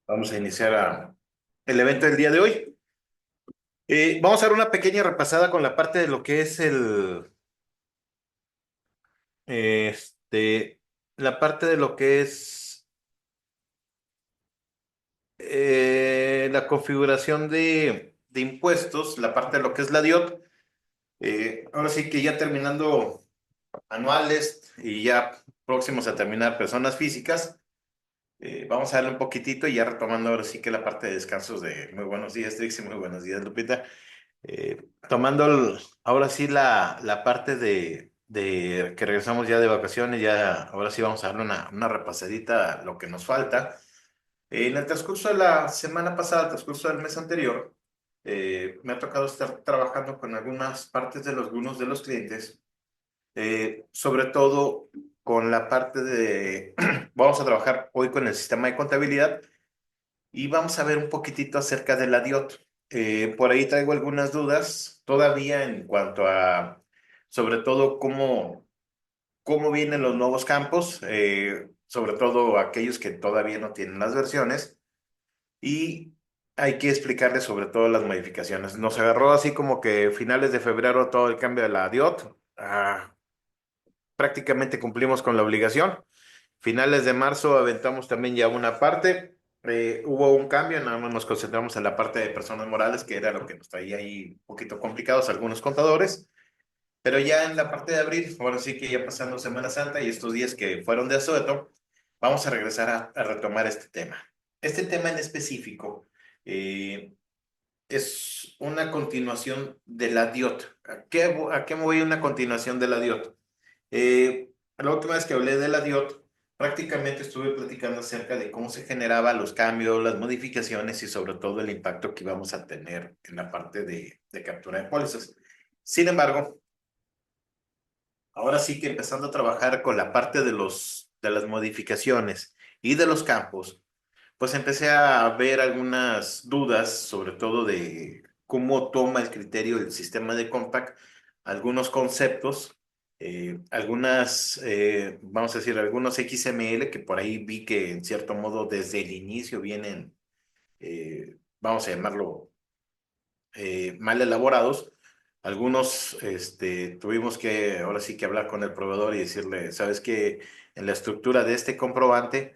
Vamos a iniciar el evento del día de hoy. Vamos a dar una pequeña repasada con la parte de lo que es la parte de lo que es la configuración de impuestos, la parte de lo que es la DIOT. Ahora sí que ya terminando anuales y ya próximos a terminar personas físicas. Vamos a darle un poquitito y ya retomando ahora sí que la parte de descansos de muy buenos días, Trixie, muy buenos días, Lupita. Tomando ahora sí la parte de que regresamos ya de vacaciones, ya ahora sí vamos a darle una repasadita a lo que nos falta. En el transcurso de la semana pasada, el transcurso del mes anterior, me ha tocado estar trabajando con algunas partes de algunos de los clientes, sobre todo con la parte de, vamos a trabajar hoy con el sistema de contabilidad y vamos a ver un poquitito acerca de la DIOT. Por ahí traigo algunas dudas todavía en cuanto a, sobre todo, cómo vienen los nuevos campos, sobre todo aquellos que todavía no tienen las versiones, y hay que explicarles sobre todo las modificaciones. Nos agarró así como que finales de febrero todo el cambio de la DIOT. Prácticamente cumplimos con la obligación. Finales de marzo aventamos también ya una parte. Hubo un cambio, nada más nos concentramos en la parte de personas morales, que era lo que nos traía ahí un poquito complicados algunos contadores. Pero ya en la parte de abril, ahora sí que ya pasando Semana Santa y estos días que fueron de asueto, vamos a regresar a retomar este tema. Este tema en específico eh, es una continuación de la DIOT. ¿A qué me voy una continuación de la DIOT? La última vez que hablé de la DIOT, prácticamente estuve platicando acerca de cómo se generaban los cambios, las modificaciones y sobre todo el impacto que íbamos a tener en la parte de captura de pólizas. Sin embargo, ahora sí que empezando a trabajar con la parte de las modificaciones y de los campos, pues empecé a ver algunas dudas, sobre todo de cómo toma el criterio el sistema de Compact, algunos conceptos, vamos a decir, algunos XML que por ahí vi que en cierto modo desde el inicio vienen, vamos a llamarlo, mal elaborados. Algunos, tuvimos que, ahora sí que hablar con el proveedor y decirle, sabes que en la estructura de este comprobante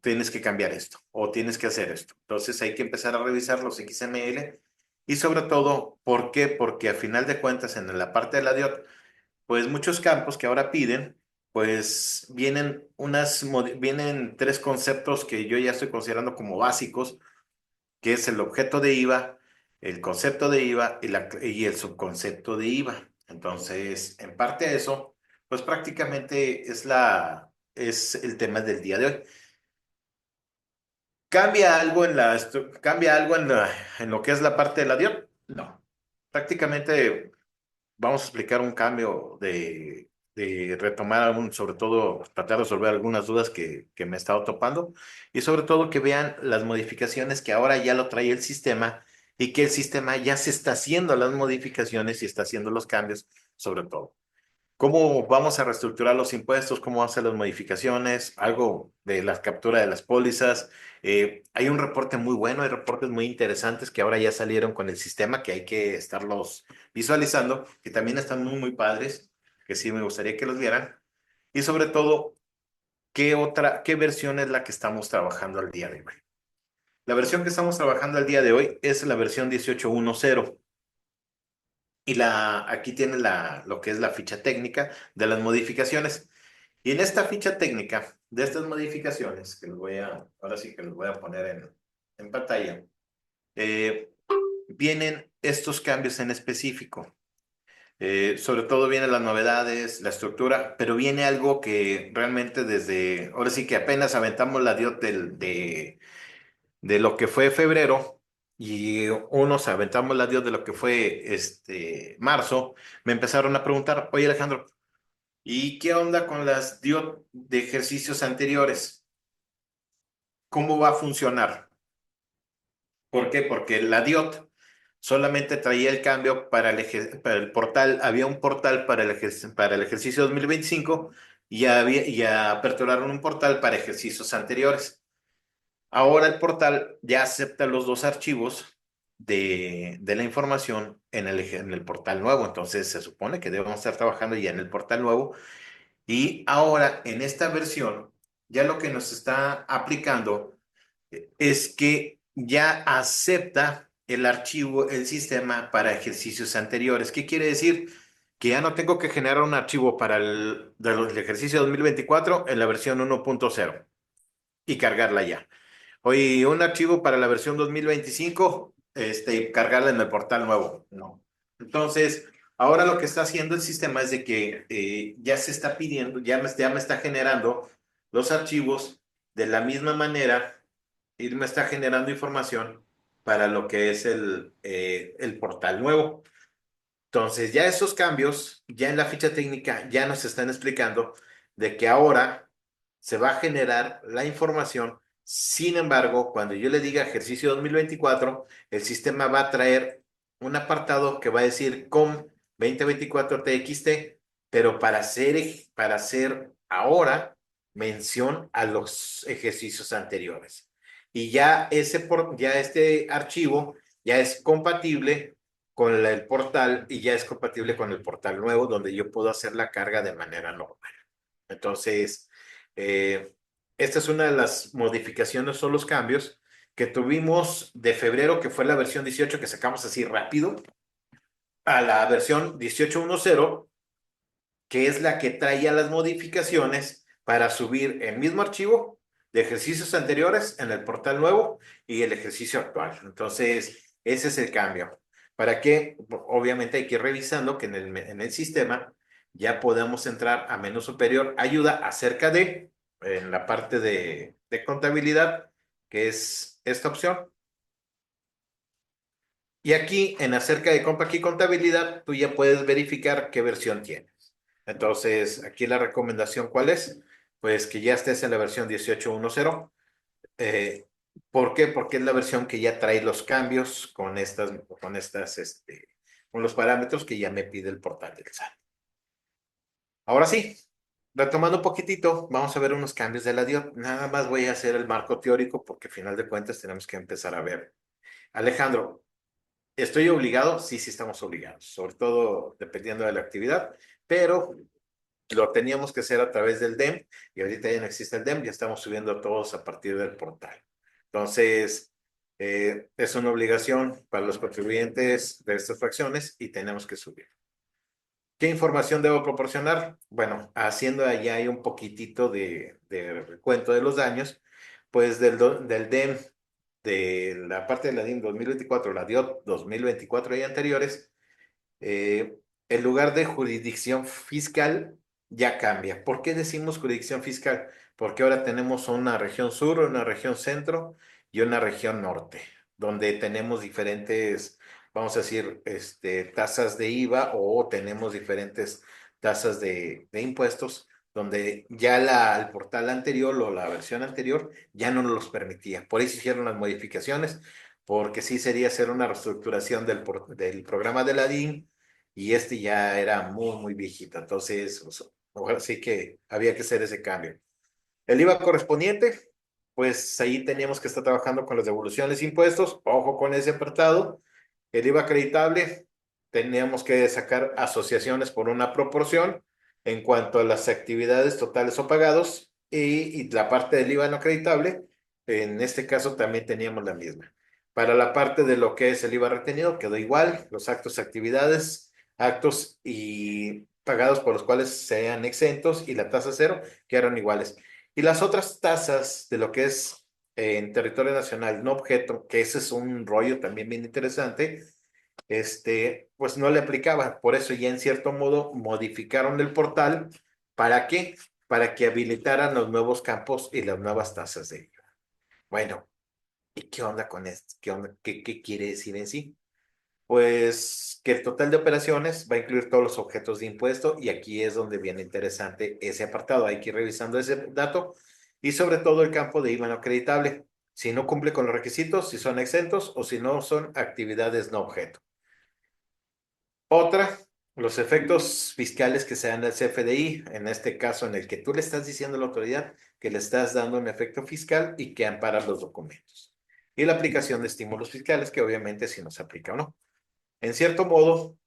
tienes que cambiar esto o tienes que hacer esto. Entonces hay que empezar a revisar los XML y sobre todo, ¿por qué? Porque a final de cuentas en la parte de la DIOT, pues muchos campos que ahora piden, pues vienen tres conceptos que yo ya estoy considerando como básicos, que es el objeto de IVA, el concepto de IVA y el subconcepto de IVA. Entonces, en parte eso, pues prácticamente es el tema del día de hoy. ¿Cambia algo en lo que es la parte de la DIOT? No. Prácticamente vamos a explicar un cambio de retomar sobre todo, tratar de resolver algunas dudas que me he estado topando y sobre todo que vean las modificaciones que ahora ya lo trae el sistema y que el sistema ya se está haciendo las modificaciones y está haciendo los cambios sobre todo. ¿Cómo vamos a reestructurar los impuestos? ¿Cómo hacer las modificaciones? Algo de la captura de las pólizas. Hay un reporte muy bueno, hay reportes muy interesantes que ahora ya salieron con el sistema que hay que estarlos visualizando, que también están muy padres, que sí me gustaría que los vieran. Y sobre todo, qué versión es la que estamos trabajando al día de hoy? La versión que estamos trabajando al día de hoy es la versión 18.10. Y aquí tiene lo que es la ficha técnica de las modificaciones. Y en esta ficha técnica de estas modificaciones, ahora sí que los voy a poner en pantalla, eh, vienen estos cambios en específico. Sobre todo vienen las novedades, la estructura, pero viene algo que realmente ahora sí que apenas aventamos la diot de lo que fue febrero y unos aventamos la dios de lo que fue marzo, me empezaron a preguntar, oye Alejandro, ¿y qué onda con las diot de ejercicios anteriores? ¿Cómo va a funcionar? ¿Por qué? Porque la diot solamente traía el cambio para el portal, había un portal para el ejercicio 2025 y aperturaron un portal para ejercicios anteriores. Ahora el portal ya acepta los dos archivos de la información en el portal nuevo. Entonces se supone que debemos estar trabajando ya en el portal nuevo. Y ahora en esta versión, ya lo que nos está aplicando es que ya acepta el archivo, el sistema para ejercicios anteriores. ¿Qué quiere decir? Que ya no tengo que generar un archivo para el ejercicio 2024 en la versión 1.0 y cargarla ya. Oye, un archivo para la versión 2025, cargarla en el portal nuevo. No. Entonces, ahora lo que está haciendo el sistema es de que ya se está pidiendo, ya me está generando los archivos de la misma manera y me está generando información para lo que es el portal nuevo. Entonces, ya esos cambios, ya en la ficha técnica, ya nos están explicando de que ahora se va a generar la información. Sin embargo, cuando yo le diga ejercicio 2024, el sistema va a traer un apartado que va a decir COM 2024 TXT, pero para hacer ahora mención a los ejercicios anteriores. Y ya este archivo ya es compatible con el portal y ya es compatible con el portal nuevo donde yo puedo hacer la carga de manera normal. Entonces, eh, esta es una de las modificaciones o los cambios que tuvimos de febrero, que fue la versión 18 que sacamos así rápido, a la versión 18.10, que es la que traía las modificaciones para subir el mismo archivo de ejercicios anteriores en el portal nuevo y el ejercicio actual. Entonces, ese es el cambio. Para que, obviamente, hay que ir revisando que en el sistema ya podamos entrar a menú superior, ayuda acerca en la parte de contabilidad, que es esta opción. Y aquí, en acerca de compra y contabilidad, tú ya puedes verificar qué versión tienes. Entonces, aquí la recomendación, ¿cuál es? Pues que ya estés en la versión 18.10. Eh, ¿Por qué? Porque es la versión que ya trae los cambios con los parámetros que ya me pide el portal del SAT. Ahora sí, retomando un poquitito, vamos a ver unos cambios de la DIO. Nada más voy a hacer el marco teórico porque, al final de cuentas, tenemos que empezar a ver. Alejandro, ¿estoy obligado? Sí, sí estamos obligados, sobre todo dependiendo de la actividad, pero lo teníamos que hacer a través del DEM y ahorita ya no existe el DEM, ya estamos subiendo todos a partir del portal. Entonces, es una obligación para los contribuyentes de estas fracciones y tenemos que subir. ¿Qué información debo proporcionar? Bueno, haciendo allá hay un poquitito de recuento de los daños, pues del DEM, de la parte de la DIM 2024, la DIOT 2024 y anteriores, eh, el lugar de jurisdicción fiscal ya cambia. ¿Por qué decimos jurisdicción fiscal? Porque ahora tenemos una región sur, una región centro y una región norte, donde tenemos diferentes, vamos a decir, tasas de IVA o tenemos diferentes tasas de impuestos, donde ya el portal anterior o la versión anterior ya no nos los permitía. Por eso hicieron las modificaciones, porque sí sería hacer una reestructuración del programa de la DIN y ya era muy, muy viejito. Entonces, pues, ahora sí que había que hacer ese cambio. El IVA correspondiente, pues ahí teníamos que estar trabajando con las devoluciones de impuestos. Ojo con ese apartado. El IVA acreditable, teníamos que sacar asociaciones por una proporción en cuanto a las actividades totales o pagados y la parte del IVA no acreditable, en este caso también teníamos la misma. Para la parte de lo que es el IVA retenido, quedó igual, los actos, actividades, actos y pagados por los cuales sean exentos y la tasa cero quedaron iguales. Y las otras tasas de lo que es en territorio nacional no objeto, que ese es un rollo también bien interesante, pues no le aplicaba. Por eso ya en cierto modo modificaron el portal. ¿Para qué? Para que habilitaran los nuevos campos y las nuevas tasas de IVA. Bueno, ¿y qué onda con esto? ¿Qué onda? ¿Qué quiere decir en sí? Pues que el total de operaciones va a incluir todos los objetos de impuesto y aquí es donde viene interesante ese apartado. Hay que ir revisando ese dato y sobre todo el campo de IVA no acreditable. Si no cumple con los requisitos, si son exentos o si no son actividades no objeto. Otra, Los efectos fiscales que se dan del CFDI, en este caso en el que tú le estás diciendo a la autoridad que le estás dando un efecto fiscal y que amparas los documentos. Y la aplicación de estímulos fiscales, que obviamente si nos aplica o no. En cierto modo,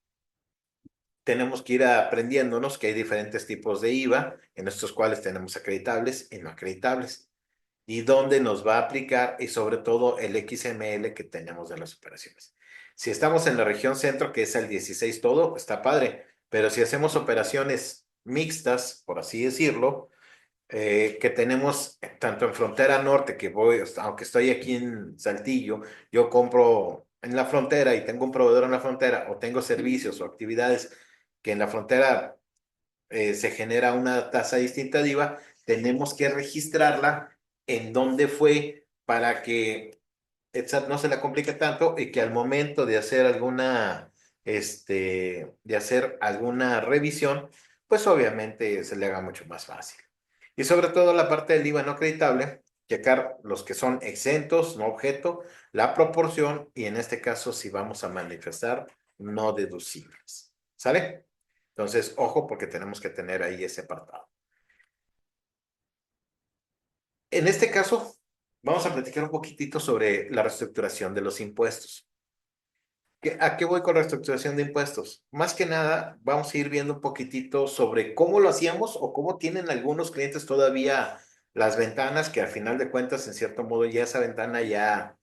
tenemos que ir aprendiéndonos que hay diferentes tipos de IVA, en estos cuales tenemos acreditables y no acreditables, y dónde nos va a aplicar y sobre todo el XML que tenemos de las operaciones. Si estamos en la región centro, que es el 16 todo, está padre, pero si hacemos operaciones mixtas, por así decirlo, que tenemos tanto en frontera norte, que voy, aunque estoy aquí en Saltillo, yo compro en la frontera y tengo un proveedor en la frontera, o tengo servicios o actividades que en la frontera se genera una tasa distinta de IVA, tenemos que registrarla en dónde fue para que ETSAT no se la complique tanto y que al momento de hacer de hacer alguna revisión, pues obviamente se le haga mucho más fácil. Y sobre todo la parte del IVA no acreditable, checar los que son exentos, no objeto, la proporción y en este caso si vamos a manifestar no deducibles. ¿Sale? Entonces, ojo porque tenemos que tener ahí ese apartado. En este caso, vamos a platicar un poquitito sobre la reestructuración de los impuestos. ¿A qué voy con reestructuración de impuestos? Más que nada, vamos a ir viendo un poquitito sobre cómo lo hacíamos o cómo tienen algunos clientes todavía las ventanas, que al final de cuentas, en cierto modo, ya esa ventana ya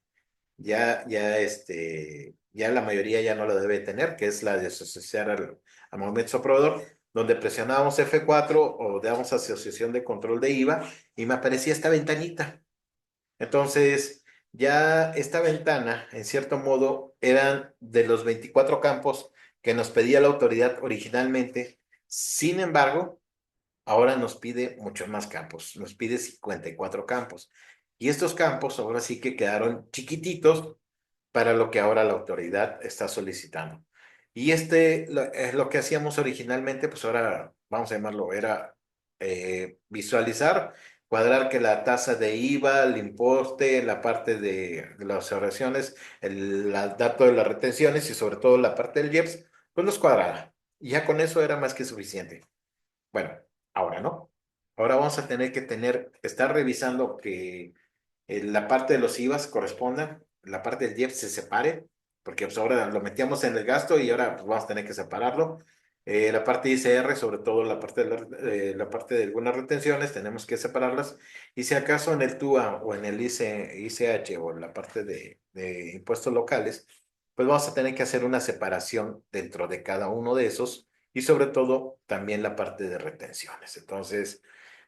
la mayoría ya no la debe tener, que es la de asociar al movimiento proveedor, donde presionábamos F4 o damos asociación de control de IVA y me aparecía esta ventanita. Entonces, ya esta ventana, en cierto modo, eran de los 24 campos que nos pedía la autoridad originalmente. Sin embargo, ahora nos pide muchos más campos, nos pide 54 campos. Y estos campos ahora sí que quedaron chiquititos para lo que ahora la autoridad está solicitando. Y lo que hacíamos originalmente, pues ahora vamos a llamarlo, era visualizar, cuadrar que la tasa de IVA, el importe, la parte de las oraciones, el dato de las retenciones y sobre todo la parte del IEPS, pues nos cuadrara. Y ya con eso era más que suficiente. Bueno, ahora no. Ahora vamos a tener que estar revisando que la parte de los IVAs corresponda, la parte del IEPS se separe, porque pues ahora lo metíamos en el gasto y ahora pues, vamos a tener que separarlo. La parte ICR, sobre todo la parte de algunas retenciones, tenemos que separarlas. Y si acaso en el TUA o en el ICH o en la parte de impuestos locales, pues vamos a tener que hacer una separación dentro de cada uno de esos y sobre todo también la parte de retenciones. Entonces,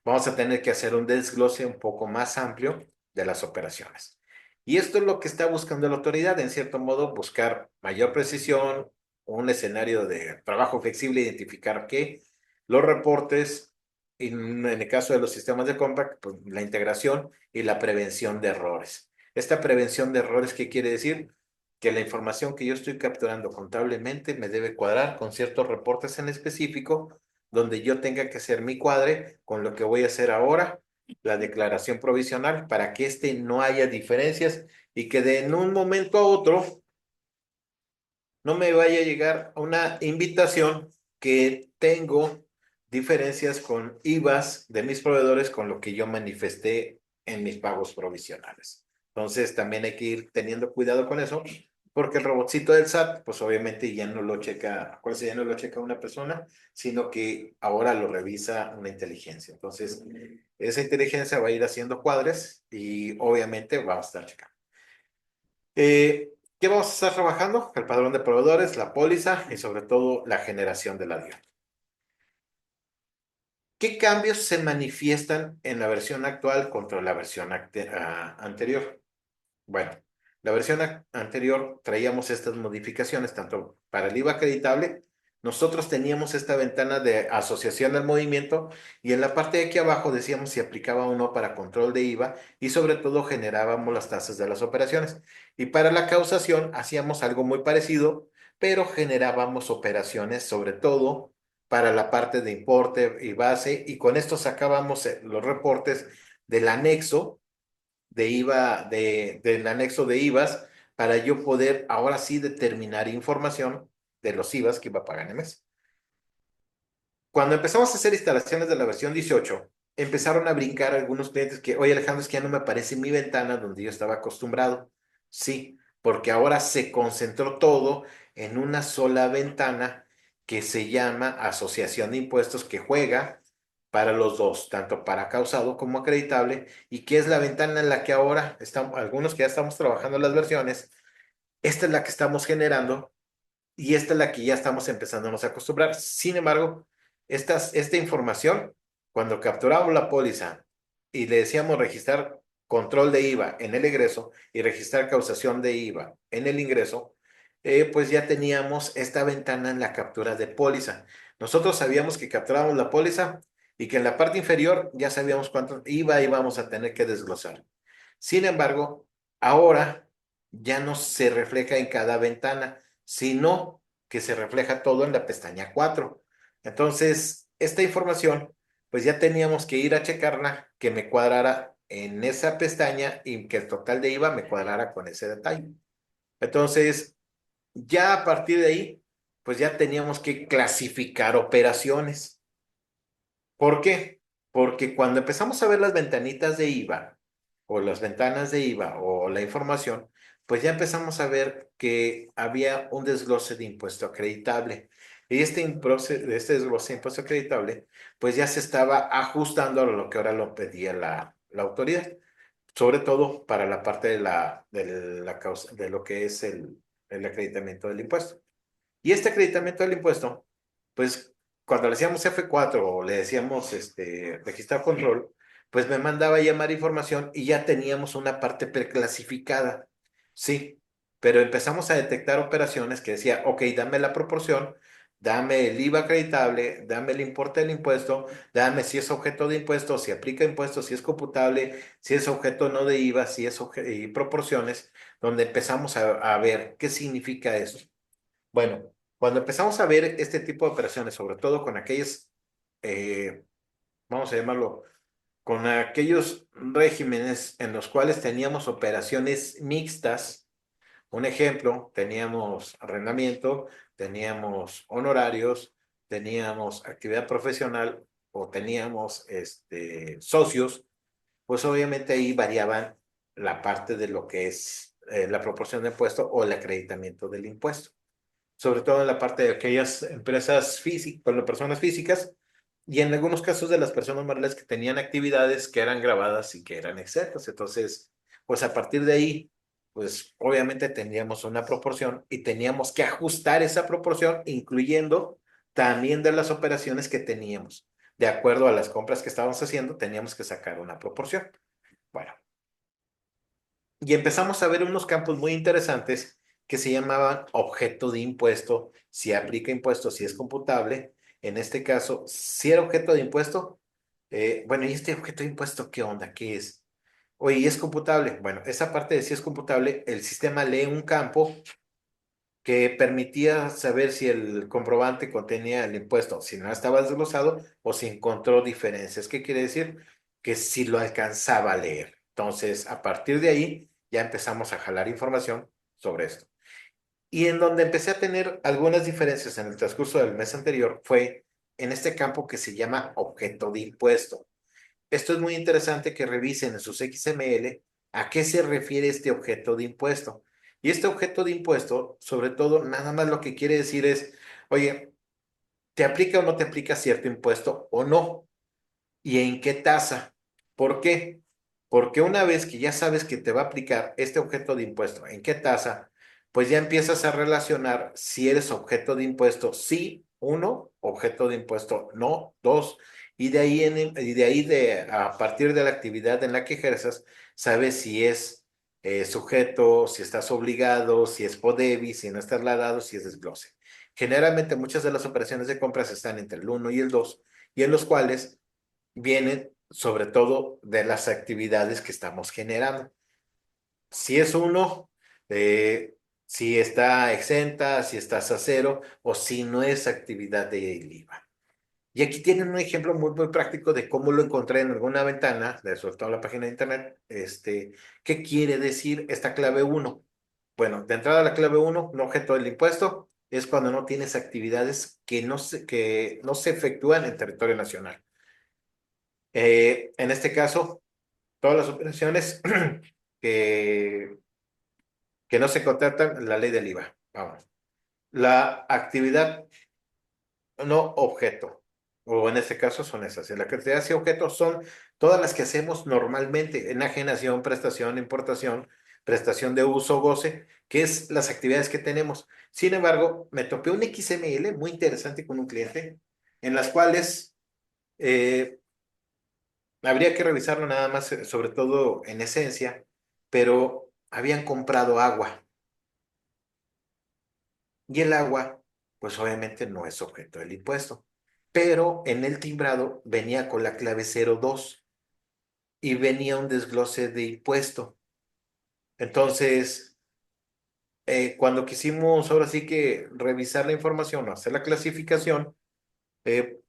vamos a tener que hacer un desglose un poco más amplio de las operaciones. Y esto es lo que está buscando la autoridad, en cierto modo, buscar mayor precisión, un escenario de trabajo flexible, identificar que los reportes, en el caso de los sistemas de compra, pues, la integración y la prevención de errores. Esta prevención de errores, ¿qué quiere decir? Que la información que yo estoy capturando contablemente me debe cuadrar con ciertos reportes en específico, donde yo tenga que hacer mi cuadre con lo que voy a hacer ahora, la declaración provisional, para que no haya diferencias y que de en un momento a otro no me vaya a llegar una invitación que tengo diferencias con IVAs de mis proveedores con lo que yo manifesté en mis pagos provisionales. Entonces también hay que ir teniendo cuidado con eso, porque el robotcito del SAT, pues obviamente ya no lo checa, acuérdense, ya no lo checa una persona, sino que ahora lo revisa una inteligencia. Entonces, esa inteligencia va a ir haciendo cuadres y obviamente vamos a estar checando. ¿Qué vamos a estar trabajando? El padrón de proveedores, la póliza y sobre todo la generación de la DIO. ¿Qué cambios se manifiestan en la versión actual contra la versión anterior? Bueno, la versión anterior traíamos estas modificaciones tanto para el IVA acreditable. Nosotros teníamos esta ventana de asociación al movimiento y en la parte de aquí abajo decíamos si aplicaba o no para control de IVA y sobre todo generábamos las tasas de las operaciones. Y para la causación hacíamos algo muy parecido, pero generábamos operaciones sobre todo para la parte de importe y base y con esto sacábamos los reportes del anexo de IVA, del anexo de IVAs, para yo poder ahora sí determinar información de los IVAs que iba a pagar en el mes. Cuando empezamos a hacer instalaciones de la versión 18, empezaron a brincar algunos clientes que, oye Alejandro, es que ya no me aparece mi ventana donde yo estaba acostumbrado. Sí, porque ahora se concentró todo en una sola ventana que se llama Asociación de Impuestos, que juega para los dos, tanto para causado como acreditable, y que es la ventana en la que ahora estamos, algunos que ya estamos trabajando las versiones, esta es la que estamos generando y esta es la que ya estamos empezándonos a acostumbrar. Sin embargo, esta información, cuando capturamos la póliza y le decíamos registrar control de IVA en el egreso y registrar causación de IVA en el ingreso, pues ya teníamos esta ventana en la captura de póliza. Nosotros sabíamos que capturábamos la póliza y que en la parte inferior ya sabíamos cuánto IVA íbamos a tener que desglosar. Sin embargo, ahora ya no se refleja en cada ventana, sino que se refleja todo en la pestaña 4. Entonces, esta información, pues ya teníamos que ir a checarla, que me cuadrara en esa pestaña y que el total de IVA me cuadrara con ese detalle. Entonces, ya a partir de ahí, pues ya teníamos que clasificar operaciones. ¿Por qué? Porque cuando empezamos a ver las ventanitas de IVA o las ventanas de IVA o la información, pues ya empezamos a ver que había un desglose de impuesto acreditable. Y este desglose de impuesto acreditable, pues ya se estaba ajustando a lo que ahora lo pedía la autoridad, sobre todo para la parte de lo que es el acreditamiento del impuesto. Y este acreditamiento del impuesto, pues cuando le decíamos F4 o le decíamos registrar control, pues me mandaba a llamar información y ya teníamos una parte preclasificada. Sí, pero empezamos a detectar operaciones que decía, ok, dame la proporción, dame el IVA acreditable, dame el importe del impuesto, dame si es objeto de impuesto, si aplica impuesto, si es computable, si es objeto no de IVA, si es y proporciones, donde empezamos a ver qué significa eso. Bueno, cuando empezamos a ver este tipo de operaciones, sobre todo con aquellos, eh, vamos a llamarlo, con aquellos regímenes en los cuales teníamos operaciones mixtas, un ejemplo, teníamos arrendamiento, teníamos honorarios, teníamos actividad profesional o teníamos socios, pues obviamente ahí variaban la parte de lo que es la proporción de impuesto o el acreditamiento del impuesto, sobre todo en la parte de aquellas empresas físicas, bueno, personas físicas, y en algunos casos de las personas morales que tenían actividades que eran grabadas y que eran exentas. Entonces, pues a partir de ahí, pues obviamente teníamos una proporción y teníamos que ajustar esa proporción, incluyendo también de las operaciones que teníamos. De acuerdo a las compras que estábamos haciendo, teníamos que sacar una proporción. Bueno, y empezamos a ver unos campos muy interesantes que se llamaban objeto de impuesto, si aplica impuesto, si es computable. En este caso, si era objeto de impuesto, bueno, ¿y este objeto de impuesto qué onda? ¿Qué es? Oye, ¿y es computable? Bueno, esa parte de si es computable, el sistema lee un campo que permitía saber si el comprobante contenía el impuesto, si no estaba desglosado o si encontró diferencias. ¿Qué quiere decir? Que si lo alcanzaba a leer. Entonces, a partir de ahí, ya empezamos a jalar información sobre esto. Y en donde empecé a tener algunas diferencias en el transcurso del mes anterior fue en este campo que se llama objeto de impuesto. Esto es muy interesante que revisen en sus XML a qué se refiere este objeto de impuesto. Y este objeto de impuesto, sobre todo, nada más lo que quiere decir es, oye, ¿te aplica o no te aplica cierto impuesto o no? ¿Y en qué tasa? ¿Por qué? Porque una vez que ya sabes que te va a aplicar este objeto de impuesto, ¿en qué tasa? Pues ya empiezas a relacionar si eres objeto de impuesto, sí, uno, objeto de impuesto, no, dos, y de ahí, a partir de la actividad en la que ejerzas, sabes si es sujeto, si estás obligado, si es PODEVI, si no estás ladado, si es desglose. Generalmente muchas de las operaciones de compras están entre el uno y el 2, y en los cuales vienen sobre todo de las actividades que estamos generando. Si es uno, si está exenta, si estás a cero o si no es actividad de IVA. Y aquí tienen un ejemplo muy, muy práctico de cómo lo encontré en alguna ventana, de sobre todo en la página de internet. ¿Qué quiere decir esta clave uno? Bueno, de entrada la clave uno, un objeto del impuesto. es cuando no tienes actividades que no se efectúan en territorio nacional. En este caso, todas las operaciones que, que no se contratan, la ley del IVA. Vamos. La actividad no objeto, o en este caso son esas. Y la actividad sí objeto son todas las que hacemos normalmente: enajenación, prestación, importación, prestación de uso o goce, que es las actividades que tenemos. Sin embargo, me topé un XML muy interesante con un cliente, en las cuales eh, habría que revisarlo nada más, sobre todo en esencia, pero habían comprado agua y el agua, pues obviamente no es objeto del impuesto, pero en el timbrado venía con la clave 02 y venía un desglose de impuesto. Entonces, cuando quisimos ahora sí que revisar la información o hacer la clasificación,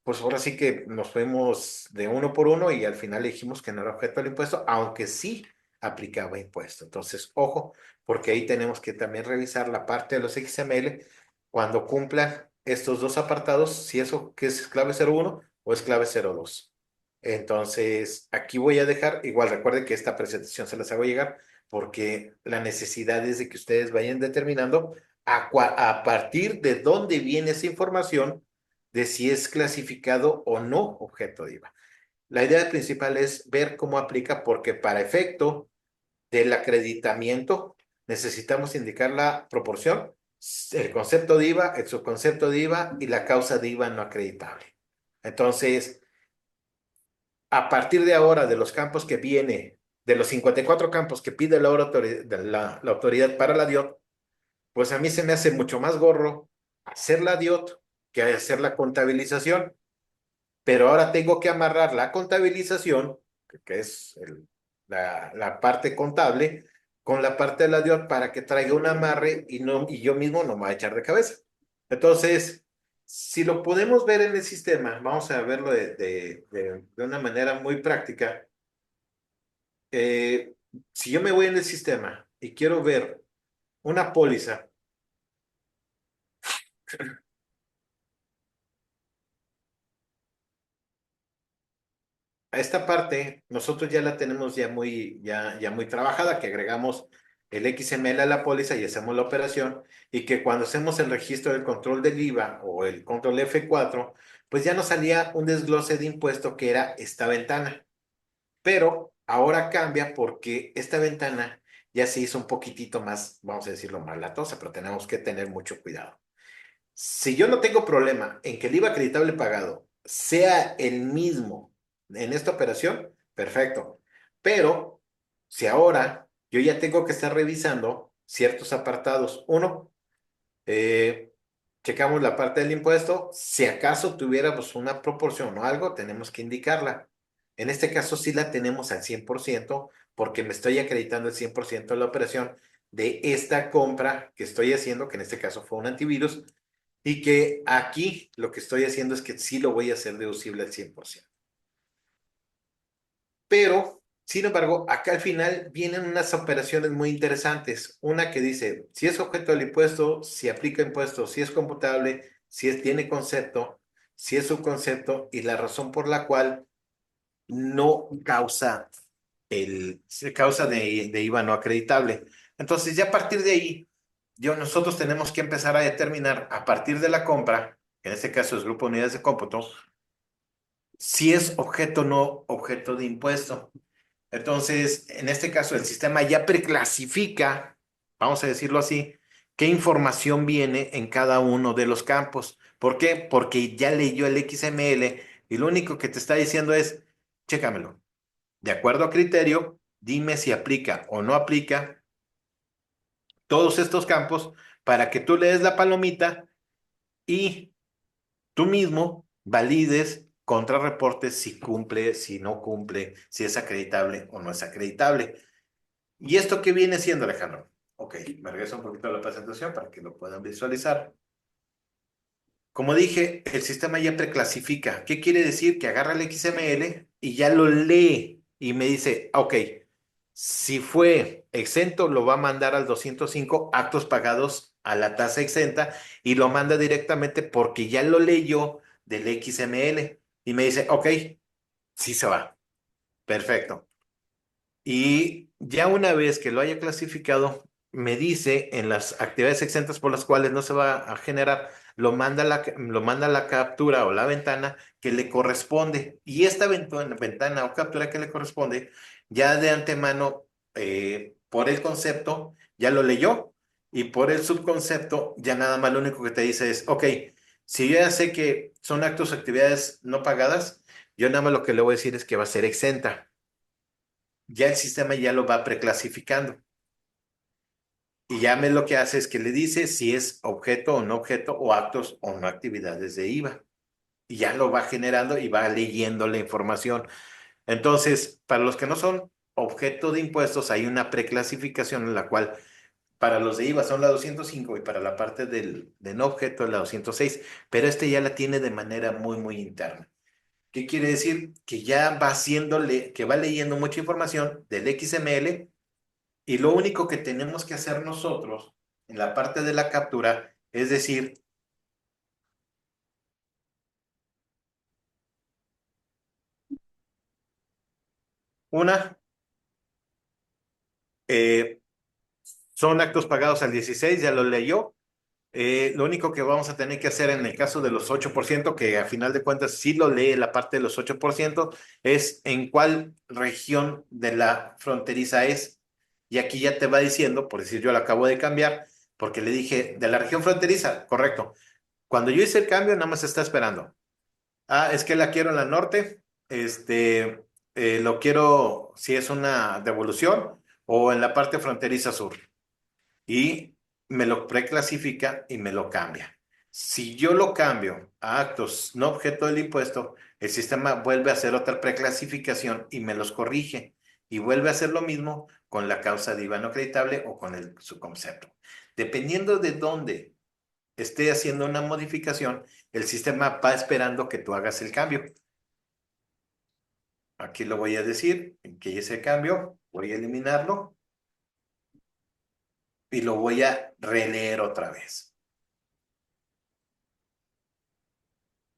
pues ahora sí que nos fuimos de uno por uno y al final dijimos que no era objeto del impuesto, aunque sí aplicaba impuesto. Entonces, ojo, porque ahí tenemos que también revisar la parte de los XML cuando cumplan estos dos apartados, si eso que es clave 01 o es clave 02. Entonces, aquí voy a dejar, igual recuerden que esta presentación se las hago llegar porque la necesidad es de que ustedes vayan determinando a partir de dónde viene esa información de si es clasificado o no objeto de IVA. La idea principal es ver cómo aplica, porque para efecto del acreditamiento necesitamos indicar la proporción, el concepto de IVA, el subconcepto de IVA y la causa de IVA no acreditable. Entonces, a partir de ahora, de los campos que viene, de los 54 campos que pide la autoridad para la DIOT, pues a mí se me hace mucho más gorro hacer la DIOT que hacer la contabilización. Pero ahora tengo que amarrar la contabilización, que es la parte contable, con la parte de la DIOT para que traiga un amarre y yo mismo no me voy a echar de cabeza. Entonces, si lo podemos ver en el sistema, vamos a verlo de una manera muy práctica. Eh, si yo me voy en el sistema y quiero ver una póliza, a esta parte nosotros ya la tenemos ya muy trabajada, que agregamos el XML a la póliza y hacemos la operación, y que cuando hacemos el registro del control del IVA o el control F4, pues ya nos salía un desglose de impuesto que era esta ventana. Pero ahora cambia porque esta ventana ya se hizo un poquitito más, vamos a decirlo, más latosa, pero tenemos que tener mucho cuidado. Si yo no tengo problema en que el IVA acreditable pagado sea el mismo en esta operación, perfecto. Pero si ahora yo ya tengo que estar revisando ciertos apartados, uno, eh, checamos la parte del impuesto, si acaso tuviéramos una proporción o algo, tenemos que indicarla. En este caso sí la tenemos al 100% porque me estoy acreditando el 100% de la operación de esta compra que estoy haciendo, que en este caso fue un antivirus, y que aquí lo que estoy haciendo es que sí lo voy a hacer deducible al 100%. Pero, sin embargo, acá al final vienen unas operaciones muy interesantes. Una que dice, si es objeto del impuesto, si aplica impuesto, si es computable, tiene concepto, si es subconcepto, y la razón por la cual no causa se causa de IVA no acreditable. Entonces, ya a partir de ahí, nosotros tenemos que empezar a determinar a partir de la compra, que en este caso es Grupo Unidades de Cómputo, si es objeto o no objeto de impuesto. Entonces, en este caso, el sistema ya preclasifica, vamos a decirlo así, qué información viene en cada uno de los campos. ¿Por qué? Porque ya leyó el XML y lo único que te está diciendo es, chécamelo. De acuerdo a criterio, dime si aplica o no aplica todos estos campos para que tú le des la palomita y tú mismo valides contrarreportes si cumple, si no cumple, si es acreditable o no es acreditable. ¿Y esto qué viene siendo, Alejandro? Ok, me regreso un poquito a la presentación para que lo puedan visualizar. Como dije, el sistema ya preclasifica. ¿Qué quiere decir? Que agarra el XML y ya lo lee y me dice, ok, si fue exento, lo va a mandar al 205 actos pagados a la tasa exenta y lo manda directamente porque ya lo leyó del XML y me dice, ok, sí se va, perfecto. Y ya una vez que lo haya clasificado, me dice en las actividades exentas por las cuales no se va a generar, lo manda a la captura o la ventana que le corresponde. Y esta ventana o captura que le corresponde, ya de antemano, por el concepto, ya lo leyó. Y por el subconcepto, ya nada más lo único que te dice es, ok, si yo ya sé que son actos o actividades no pagadas, yo nada más lo que le voy a decir es que va a ser exenta, ya el sistema ya lo va preclasificando. Y ya me lo que hace es que le dice si es objeto o no objeto o actos o no actividades de IVA. Y ya lo va generando y va leyendo la información. Entonces, para los que no son objeto de impuestos, hay una preclasificación en la cual para los de IVA son la 205 y para la parte de no objeto es la 206, pero este ya la tiene de manera muy, muy interna. ¿Qué quiere decir? Que ya va haciéndole, que va leyendo mucha información del XML y lo único que tenemos que hacer nosotros en la parte de la captura es decir, una, eh, son actos pagados al 16, ya lo leyó. Lo único que vamos a tener que hacer en el caso de los 8%, que a final de cuentas sí lo lee la parte de los 8%, es en cuál región de la fronteriza es. Y aquí ya te va diciendo, por decir yo lo acabo de cambiar, porque le dije de la región fronteriza, correcto. Cuando yo hice el cambio, nada más está esperando. Ah, es que la quiero en la norte. Lo quiero si es una devolución o en la parte fronteriza sur. Y me lo preclasifica y me lo cambia. Si yo lo cambio a actos no objeto del impuesto, el sistema vuelve a hacer otra preclasificación y me los corrige. Y vuelve a hacer lo mismo con la causa de IVA no acreditable o con su concepto. Dependiendo de dónde esté haciendo una modificación, el sistema va esperando que tú hagas el cambio. Aquí lo voy a decir, que hice cambio, voy a eliminarlo y lo voy a releer otra vez.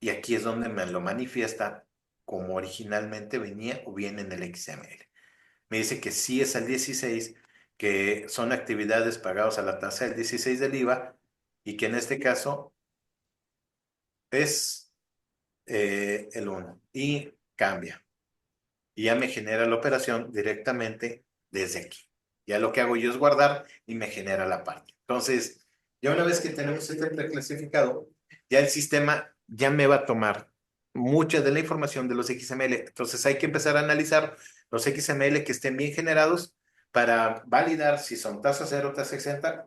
Y aquí es donde me lo manifiesta como originalmente venía o viene en el XML. Me dice que sí es al 16, que son actividades pagadas a la tasa del 16 del IVA y que en este caso es el 1 y cambia. Y ya me genera la operación directamente desde aquí. Ya lo que hago yo es guardar y me genera la parte. Entonces, ya una vez que tenemos este preclasificado, ya el sistema ya me va a tomar mucha de la información de los XML. Entonces hay que empezar a analizar los XML que estén bien generados para validar si son tasa cero, tasa exenta,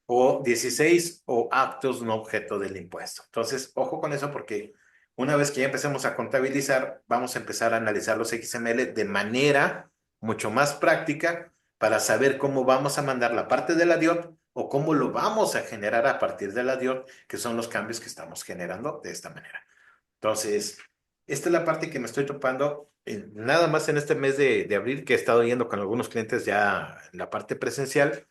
o 16 o actos no objeto del impuesto. Entonces, ojo con eso porque una vez que ya empecemos a contabilizar, vamos a empezar a analizar los XML de manera mucho más práctica para saber cómo vamos a mandar la parte de la DIOT o cómo lo vamos a generar a partir de la DIOT, que son los cambios que estamos generando de esta manera. Entonces, esta es la parte que me estoy topando nada más en este mes de abril, que he estado yendo con algunos clientes ya en la parte presencial,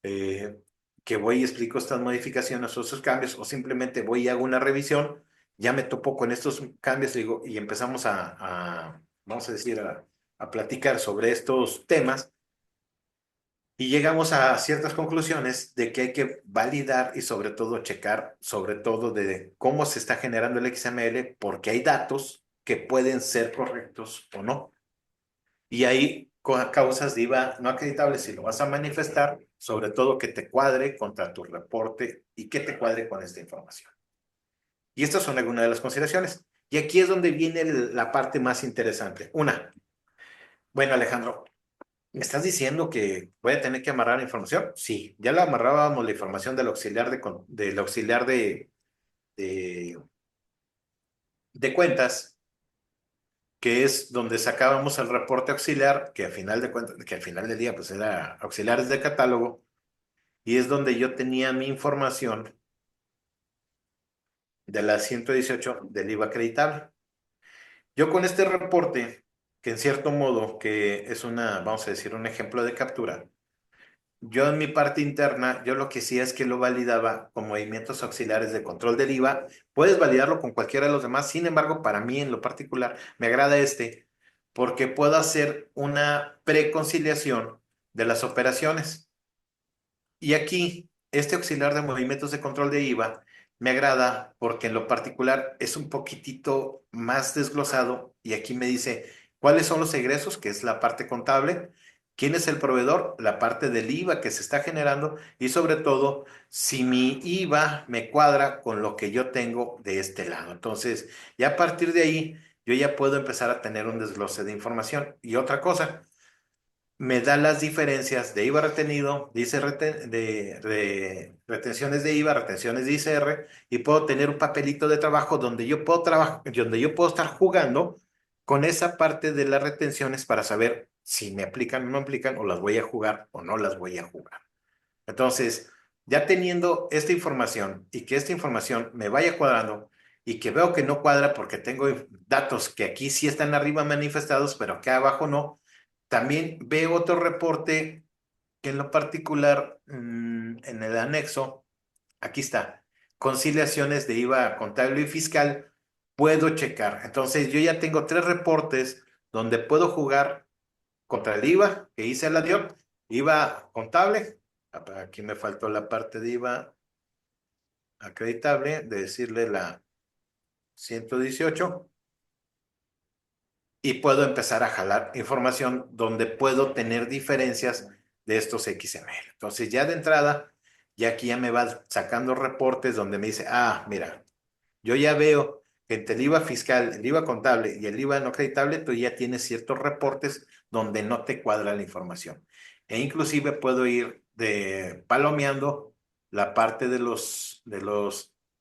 eh, que voy y explico estas modificaciones o esos cambios, o simplemente voy y hago una revisión, ya me topo con estos cambios digo, y empezamos vamos a decir, a platicar sobre estos temas y llegamos a ciertas conclusiones de que hay que validar y sobre todo checar, sobre todo de cómo se está generando el XML, porque hay datos que pueden ser correctos o no. Y hay causas de IVA no acreditables si lo vas a manifestar, sobre todo que te cuadre contra tu reporte y que te cuadre con esta información. Y estas son algunas de las consideraciones. Y aquí es donde viene la parte más interesante. Una, bueno, Alejandro, ¿me estás diciendo que voy a tener que amarrar la información? Sí, ya la amarrábamos la información del auxiliar del auxiliar de, de cuentas, que es donde sacábamos el reporte auxiliar, que al final de cuentas, que al final del día pues era auxiliares de catálogo, y es donde yo tenía mi información de la 118 del IVA acreditable. Yo con este reporte, que en cierto modo, que es una, vamos a decir, un ejemplo de captura, Yo en mi parte interna, yo lo que sí es que lo validaba con movimientos auxiliares de control del IVA. Puedes validarlo con cualquiera de los demás. Sin embargo, para mí en lo particular, me agrada este porque puedo hacer una preconciliación de las operaciones. Y aquí, este auxiliar de movimientos de control de IVA me agrada porque en lo particular es un poquitito más desglosado y aquí me dice cuáles son los egresos, que es la parte contable, quién es el proveedor, la parte del IVA que se está generando y sobre todo si mi IVA me cuadra con lo que yo tengo de este lado. Entonces, ya a partir de ahí, yo ya puedo empezar a tener un desglose de información. Y otra cosa, me da las diferencias de IVA retenido, dice retenciones de IVA, retenciones de ICR, y puedo tener un papelito de trabajo donde yo puedo trabajar, donde yo puedo estar jugando con esa parte de las retenciones para saber si me aplican o no me aplican, o las voy a jugar o no las voy a jugar. Entonces, ya teniendo esta información y que esta información me vaya cuadrando y que veo que no cuadra porque tengo datos que aquí sí están arriba manifestados, pero que abajo no, también veo otro reporte que en lo particular, en el anexo, aquí está, conciliaciones de IVA contable y fiscal, puedo checar. Entonces, yo ya tengo tres reportes donde puedo jugar contra el IVA que hice la DIOP, IVA contable, aquí me faltó la parte de IVA acreditable, de decirle la 118, y puedo empezar a jalar información donde puedo tener diferencias de estos XML. Entonces ya de entrada, ya aquí ya me va sacando reportes donde me dice, ah, mira, yo ya veo que entre el IVA fiscal, el IVA contable y el IVA no acreditable, tú ya tienes ciertos reportes donde no te cuadra la información. E inclusive puedo ir palomeando la parte de los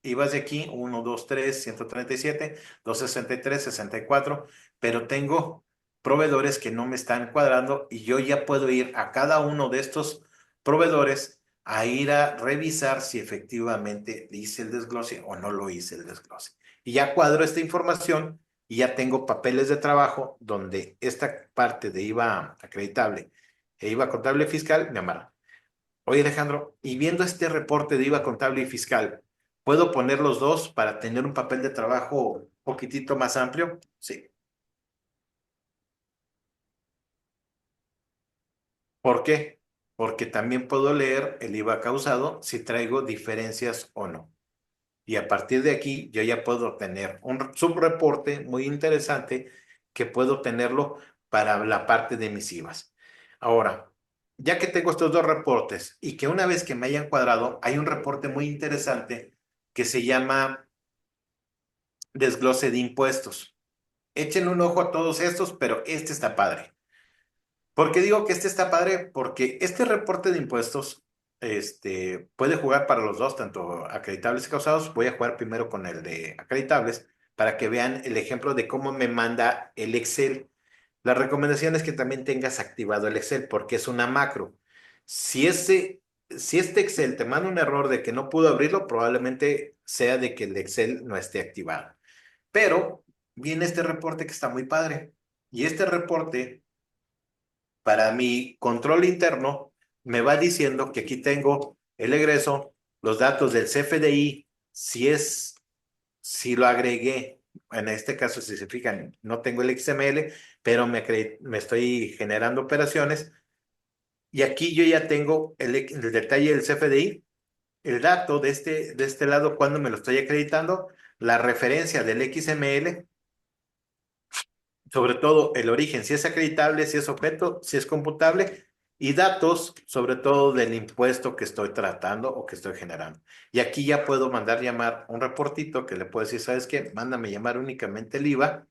IVAs de aquí, 1, 2, 3, 137, 263, 64, pero tengo proveedores que no me están cuadrando y yo ya puedo ir a cada uno de estos proveedores a ir a revisar si efectivamente hice el desglose o no lo hice el desglose. Y ya cuadro esta información y ya tengo papeles de trabajo donde esta parte de IVA acreditable e IVA contable y fiscal me amarra. Oye, Alejandro, y viendo este reporte de IVA contable y fiscal, ¿puedo poner los dos para tener un papel de trabajo un poquitito más amplio? Sí. ¿Por qué? Porque también puedo leer el IVA causado si traigo diferencias o no. Y a partir de aquí yo ya puedo tener un subreporte muy interesante que puedo tenerlo para la parte de mis IVAs. Ahora, ya que tengo estos dos reportes y que una vez que me hayan cuadrado, hay un reporte muy interesante que se llama desglose de impuestos. Échenle un ojo a todos estos, pero este está padre. ¿Por qué digo que este está padre? Porque este reporte de impuestos puede jugar para los dos, tanto acreditables y causados. Voy a jugar primero con el de acreditables para que vean el ejemplo de cómo me manda el Excel. La recomendación es que también tengas activado el Excel porque es una macro. Si si este Excel te manda un error de que no pudo abrirlo, probablemente sea de que el Excel no esté activado. Pero viene este reporte que está muy padre. Y este reporte para mi control interno, me va diciendo que aquí tengo el egreso, los datos del CFDI, si lo agregué, en este caso, si se fijan, no tengo el XML, pero me estoy generando operaciones. Y aquí yo ya tengo el detalle del CFDI, el dato de este lado, cuando me lo estoy acreditando, la referencia del XML, sobre todo el origen, si es acreditable, si es objeto, si es computable, y datos, sobre todo del impuesto que estoy tratando o que estoy generando. Y aquí ya puedo mandar llamar un reportito que le puedo decir, ¿sabes qué? Mándame llamar únicamente el IVA,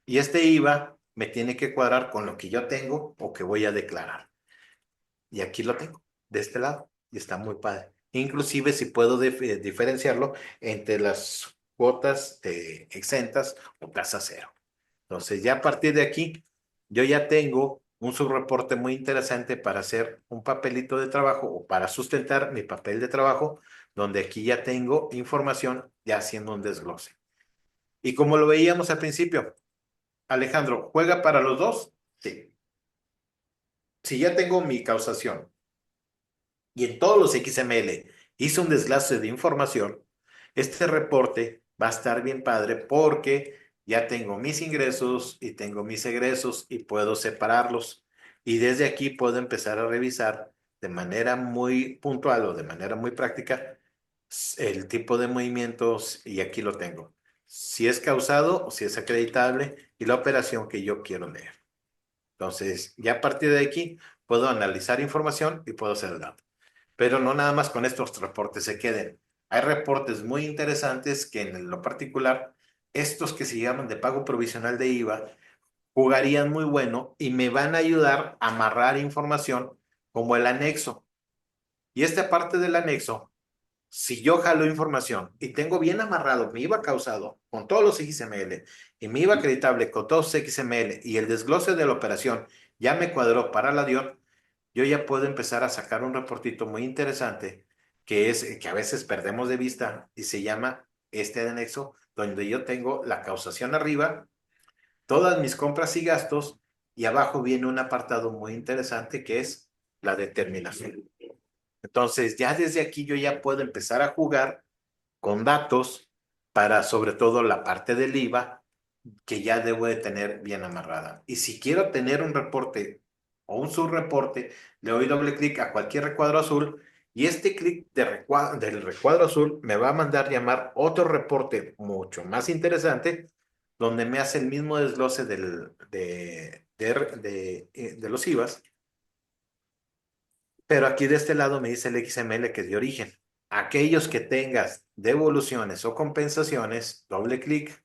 y este IVA me tiene que cuadrar con lo que yo tengo o que voy a declarar. Y aquí lo tengo, de este lado, y está muy padre. Inclusive si puedo diferenciarlo entre las cuotas exentas o tasa cero. Entonces, ya a partir de aquí, yo ya tengo un subreporte muy interesante para hacer un papelito de trabajo o para sustentar mi papel de trabajo, donde aquí ya tengo información ya haciendo un desglose. Y como lo veíamos al principio, Alejandro, ¿juega para los dos? Sí. Si ya tengo mi causación, y en todos los XML hice un desglose de información, este reporte va a estar bien padre porque ya tengo mis ingresos y tengo mis egresos y puedo separarlos. Y desde aquí puedo empezar a revisar de manera muy puntual o de manera muy práctica el tipo de movimientos y aquí lo tengo. Si es causado o si es acreditable y la operación que yo quiero leer. Entonces, ya a partir de aquí puedo analizar información y puedo hacer el dato. Pero no nada más con estos reportes se queden. Hay reportes muy interesantes que en lo particular, estos que se llaman de pago provisional de IVA, jugarían muy bueno y me van a ayudar a amarrar información como el anexo. Y esta parte del anexo, si yo jalo información y tengo bien amarrado mi IVA causado con todos los XML y mi IVA acreditable con todos los XML y el desglose de la operación ya me cuadró para la DIOT, yo ya puedo empezar a sacar un reportito muy interesante que es que a veces perdemos de vista y se llama este anexo, donde yo tengo la causación arriba, todas mis compras y gastos y abajo viene un apartado muy interesante que es la determinación. Entonces, ya desde aquí yo ya puedo empezar a jugar con datos para sobre todo la parte del IVA que ya debo de tener bien amarrada. Y si quiero tener un reporte o un subreporte, le doy doble clic a cualquier recuadro azul y este clic del recuadro azul me va a mandar llamar otro reporte mucho más interesante donde me hace el mismo desglose de los IVAs, pero aquí de este lado me dice el XML que es de origen. Aquellos que tengas devoluciones o compensaciones, doble clic,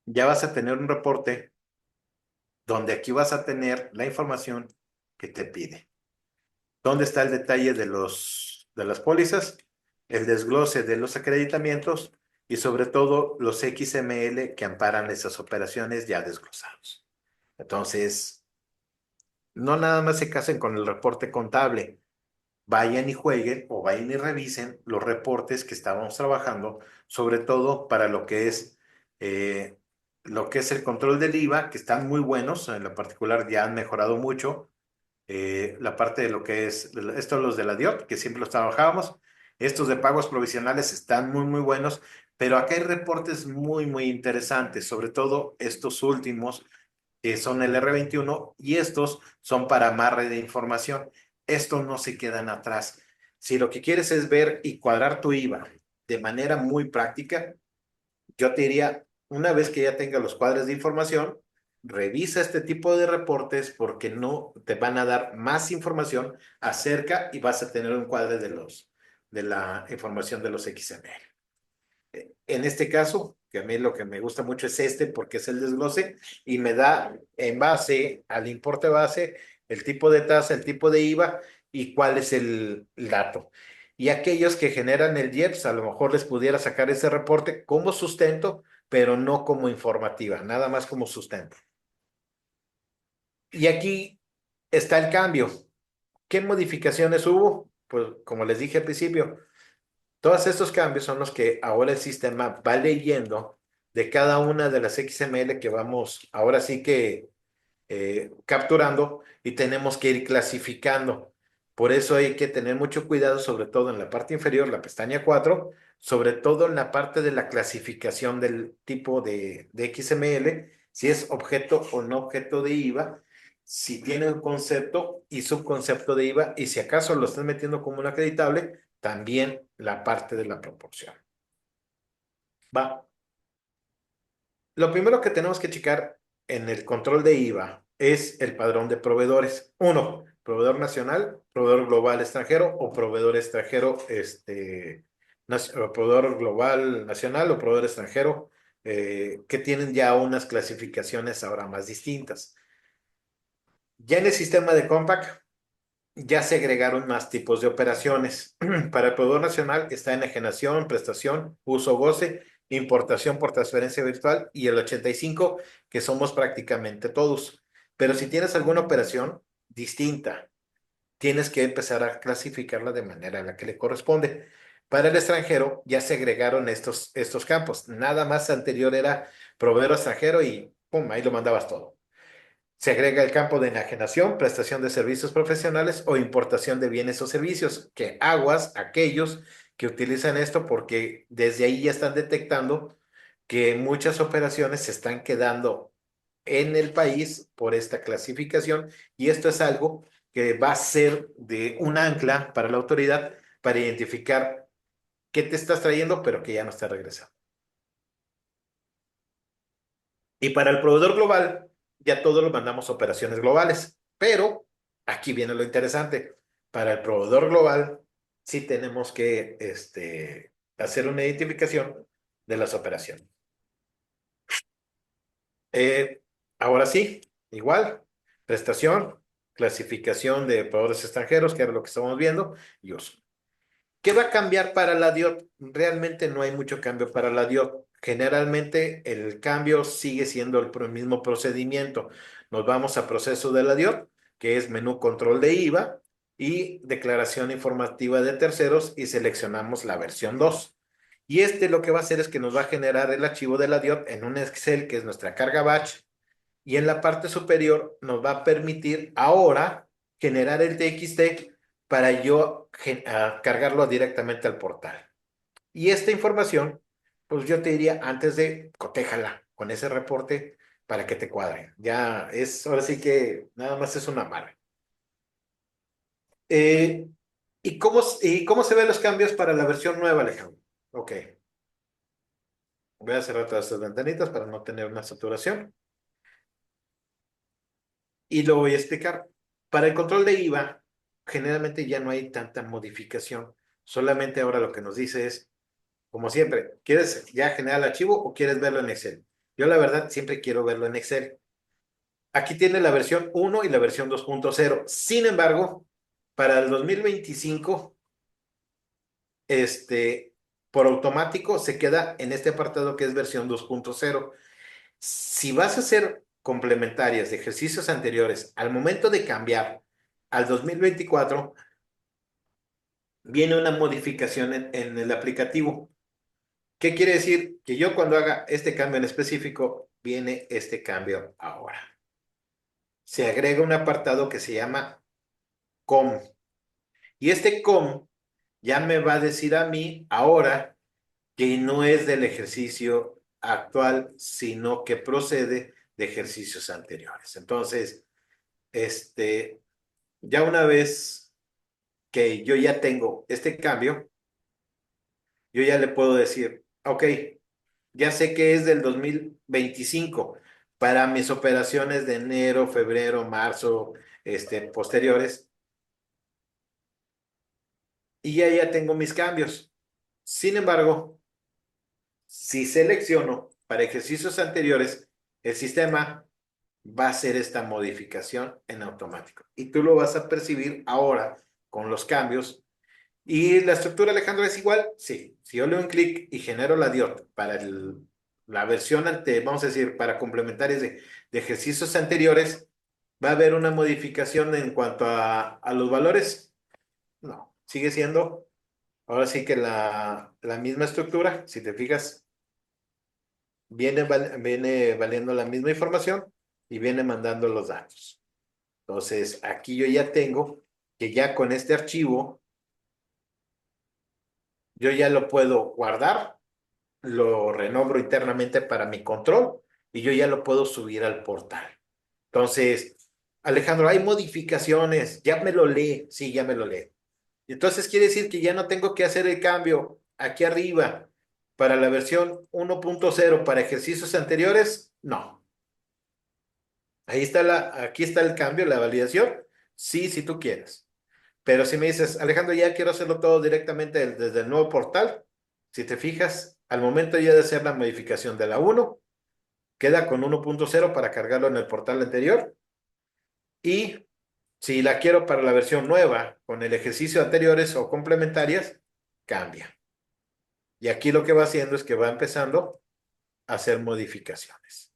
ya vas a tener un reporte donde aquí vas a tener la información que te pide. ¿Dónde está el detalle de las pólizas? El desglose de los acreditamientos y sobre todo los XML que amparan esas operaciones ya desglosados. Entonces, no nada más se casen con el reporte contable, vayan y jueguen o vayan y revisen los reportes que estábamos trabajando, sobre todo para eh, lo que es el control del IVA, que están muy buenos, en lo particular ya han mejorado mucho. La parte de lo que es, estos los de la DIOT, que siempre los trabajábamos, estos de pagos provisionales están muy, muy buenos, pero acá hay reportes muy, muy interesantes, sobre todo estos últimos que son el R21 y estos son para amarre de información. Estos no se quedan atrás. Si lo que quieres es ver y cuadrar tu IVA de manera muy práctica, yo te diría, una vez que ya tenga los cuadros de información, revisa este tipo de reportes porque no te van a dar más información acerca y vas a tener un cuadro de la información de los XML. En este caso, que a mí lo que me gusta mucho es este porque es el desglose y me da en base al importe base el tipo de tasa, el tipo de IVA y cuál es el dato. Y aquellos que generan el IEPS, a lo mejor les pudiera sacar ese reporte como sustento, pero no como informativa, nada más como sustento. Y aquí está el cambio. ¿Qué modificaciones hubo? Pues como les dije al principio, todos estos cambios son los que ahora el sistema va leyendo de cada una de las XML que vamos ahora sí que capturando y tenemos que ir clasificando. Por eso hay que tener mucho cuidado, sobre todo en la parte inferior, la pestaña 4, sobre todo en la parte de la clasificación del tipo de XML, si es objeto o no objeto de IVA, si tiene un concepto y subconcepto de IVA, y si acaso lo estás metiendo como un acreditable, también la parte de la proporción. Va. Lo primero que tenemos que checar en el control de IVA es el padrón de proveedores. Uno, proveedor nacional, proveedor global extranjero o proveedor extranjero, o proveedor global nacional o proveedor extranjero, que tienen ya unas clasificaciones ahora más distintas. Ya en el sistema de Compact ya se agregaron más tipos de operaciones. Para el proveedor nacional está enajenación, prestación, uso goce, importación por transferencia virtual y el 85, que somos prácticamente todos. Pero si tienes alguna operación distinta, tienes que empezar a clasificarla de manera en la que le corresponde. Para el extranjero ya se agregaron estos campos. Nada más anterior era proveedor extranjero y pum, ahí lo mandabas todo. Se agrega el campo de enajenación, prestación de servicios profesionales o importación de bienes o servicios, que aguas aquellos que utilizan esto porque desde ahí ya están detectando que muchas operaciones se están quedando en el país por esta clasificación y esto es algo que va a ser de un ancla para la autoridad para identificar qué te estás trayendo pero que ya no está regresando. Y para el proveedor global, ya todo lo mandamos a operaciones globales. Pero aquí viene lo interesante. Para el proveedor global, sí tenemos que hacer una identificación de las operaciones. Eh, Ahora sí, igual, prestación, clasificación de proveedores extranjeros, que era lo que estamos viendo, y uso. ¿Qué va a cambiar para la DIOT? Realmente no hay mucho cambio para la DIOT. Generalmente el cambio sigue siendo el mismo procedimiento. Nos vamos a proceso de la DIOT, que es menú control de IVA y declaración informativa de terceros y seleccionamos la versión 2. Y lo que va a hacer es que nos va a generar el archivo de la DIOT en un Excel, que es nuestra carga batch, y en la parte superior nos va a permitir ahora generar el TXT para yo cargarlo directamente al portal. Y esta información, pues yo te diría, antes de cotéjala con ese reporte para que te cuadre. Ya es, ahora sí que nada más es una amarre. Eh, ¿Y cómo se ven los cambios para la versión nueva, Alejandro? Ok, voy a cerrar todas estas ventanitas para no tener una saturación. Y lo voy a explicar. Para el control de IVA, generalmente ya no hay tanta modificación. Solamente ahora lo que nos dice es, como siempre, ¿quieres ya generar el archivo o quieres verlo en Excel? Yo la verdad siempre quiero verlo en Excel. Aquí tiene la versión 1 y la versión 2.0. Sin embargo, para el 2025, por automático se queda en este apartado que es versión 2.0. Si vas a hacer complementarias de ejercicios anteriores, al momento de cambiar al 2024, viene una modificación en el aplicativo. ¿Qué quiere decir? Que yo cuando haga este cambio en específico, viene este cambio ahora. Se agrega un apartado que se llama COM. Y este COM ya me va a decir a mí ahora que no es del ejercicio actual, sino que procede de ejercicios anteriores. Entonces, ya una vez que yo ya tengo este cambio, yo ya le puedo decir, ok, ya sé que es del 2025 para mis operaciones de enero, febrero, marzo, posteriores, y ya tengo mis cambios. Sin embargo, si selecciono para ejercicios anteriores, el sistema va a hacer esta modificación en automático. Y tú lo vas a percibir ahora con los cambios. ¿Y la estructura, Alejandro, es igual? Sí. Si yo le doy un clic y genero la DIOT para la versión vamos a decir, para complementarios de ejercicios anteriores, ¿va a haber una modificación en cuanto a los valores? No, sigue siendo ahora sí que la misma estructura. Si te fijas, viene valiendo la misma información y viene mandando los datos. Entonces, aquí yo ya tengo que ya con este archivo, yo ya lo puedo guardar, lo renombro internamente para mi control y yo ya lo puedo subir al portal. Entonces, Alejandro, hay modificaciones, ya me lo lee, sí, ya me lo lee. Entonces quiere decir que ya no tengo que hacer el cambio aquí arriba para la versión 1.0 para ejercicios anteriores, no. Ahí está aquí está el cambio, la validación, sí, si tú quieres. Pero si me dices, Alejandro, ya quiero hacerlo todo directamente desde el nuevo portal, si te fijas, al momento ya de hacer la modificación de la 1, queda con 1.0 para cargarlo en el portal anterior. Y si la quiero para la versión nueva, con el ejercicio anteriores o complementarias, cambia. Y aquí lo que va haciendo es que va empezando a hacer modificaciones.